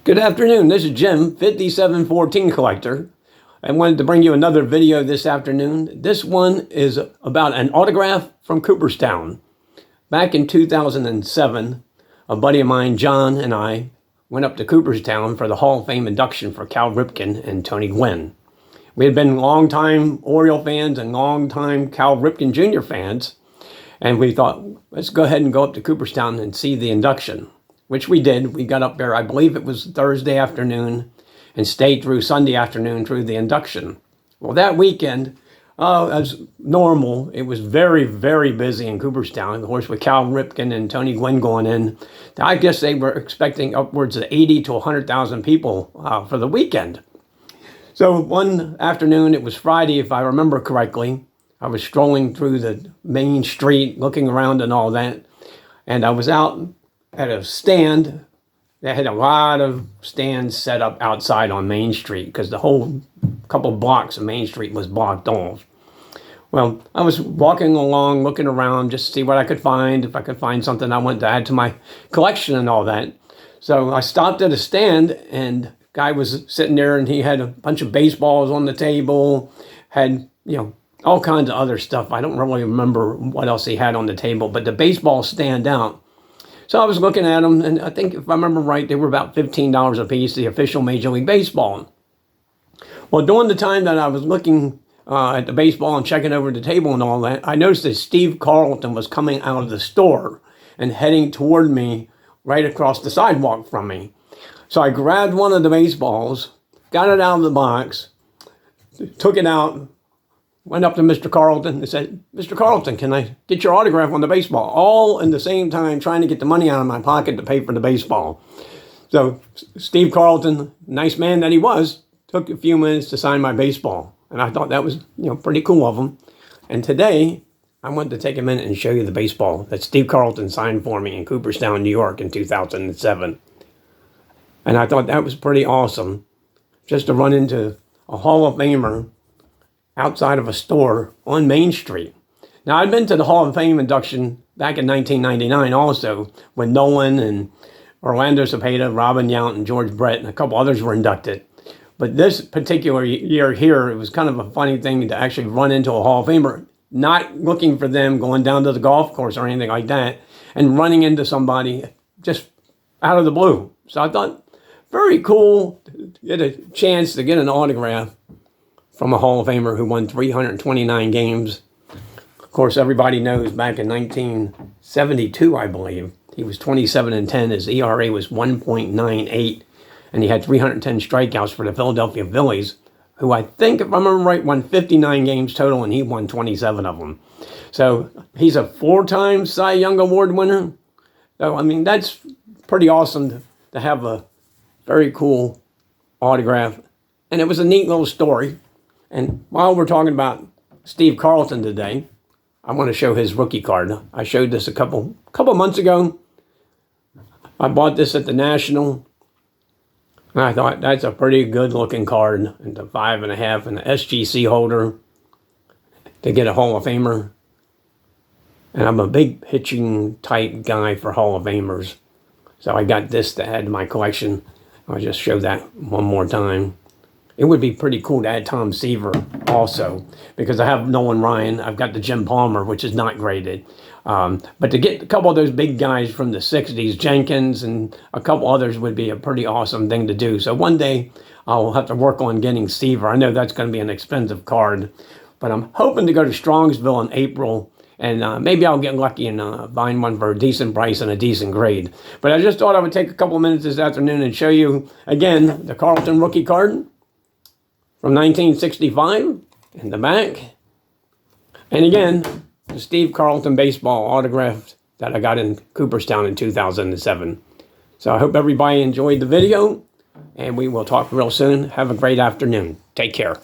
Good afternoon, this is Jim, 5714 collector. I wanted to bring you another video this afternoon. This one is about an autograph from Cooperstown. Back in 2007, a buddy of mine, John, and I went up to Cooperstown for the Hall of Fame induction for Cal Ripken and Tony Gwynn. We had been longtime Oriole fans and longtime Cal Ripken Jr. fans, and we thought, let's go ahead and go up to Cooperstown and see the induction. Which we did. We got up there, I believe it was Thursday afternoon, and stayed through Sunday afternoon through the induction. Well, that weekend, as normal, it was very, very busy in Cooperstown. Of course, with Cal Ripken and Tony Gwynn going in, I guess they were expecting upwards of 80 to 100,000 people for the weekend. So one afternoon, it was Friday, if I remember correctly, I was strolling through the main street, looking around and all that, and I was out at a stand. They had a lot of stands set up outside on Main Street because the whole couple blocks of Main Street was blocked off. Well, I was walking along, looking around just to see what I could find, if I could find something I wanted to add to my collection and all that. So I stopped at a stand, and a guy was sitting there, and he had a bunch of baseballs on the table, had, all kinds of other stuff. I don't really remember what else he had on the table, but the baseballs stand out. So I was looking at them, and I think if I remember right, they were about $15 a piece, the official Major League Baseball. Well, during the time that I was looking at the baseball and checking over the table and all that, I noticed that Steve Carlton was coming out of the store and heading toward me right across the sidewalk from me. So I grabbed one of the baseballs, got it out of the box, took it out, went up to Mr. Carlton and said, Mr. Carlton, can I get your autograph on the baseball? All in the same time trying to get the money out of my pocket to pay for the baseball. So Steve Carlton, nice man that he was, took a few minutes to sign my baseball. And I thought that was, pretty cool of him. And today, I wanted to take a minute and show you the baseball that Steve Carlton signed for me in Cooperstown, New York in 2007. And I thought that was pretty awesome, just to run into a Hall of Famer outside of a store on Main Street. Now, I'd been to the Hall of Fame induction back in 1999 also, when Nolan and Orlando Cepeda, Robin Yount, and George Brett, and a couple others were inducted. But this particular year here, it was kind of a funny thing to actually run into a Hall of Famer, not looking for them, going down to the golf course or anything like that, and running into somebody just out of the blue. So I thought, very cool to get a chance to get an autograph from a Hall of Famer who won 329 games. Of course, everybody knows back in 1972, I believe, he was 27-10. His ERA was 1.98, and he had 310 strikeouts for the Philadelphia Phillies, who I think, if I remember right, won 59 games total, and he won 27 of them. So he's a 4-time Cy Young Award winner. So, that's pretty awesome to have a very cool autograph. And it was a neat little story. And while we're talking about Steve Carlton today, I want to show his rookie card. I showed this a couple months ago. I bought this at the National, and I thought that's a pretty good looking card. And the 5.5 and the SGC holder to get a Hall of Famer. And I'm a big pitching type guy for Hall of Famers, so I got this to add to my collection. I'll just show that one more time. It would be pretty cool to add Tom Seaver also, because I have Nolan Ryan. I've got the Jim Palmer, which is not graded. But to get a couple of those big guys from the 60s, Jenkins and a couple others, would be a pretty awesome thing to do. So one day I'll have to work on getting Seaver. I know that's going to be an expensive card, but I'm hoping to go to Strongsville in April, and maybe I'll get lucky and find one for a decent price and a decent grade. But I just thought I would take a couple of minutes this afternoon and show you, again, the Carlton rookie card from 1965 in the back. And again, the Steve Carlton baseball autograph that I got in Cooperstown in 2007. So I hope everybody enjoyed the video, and we will talk real soon. Have a great afternoon. Take care.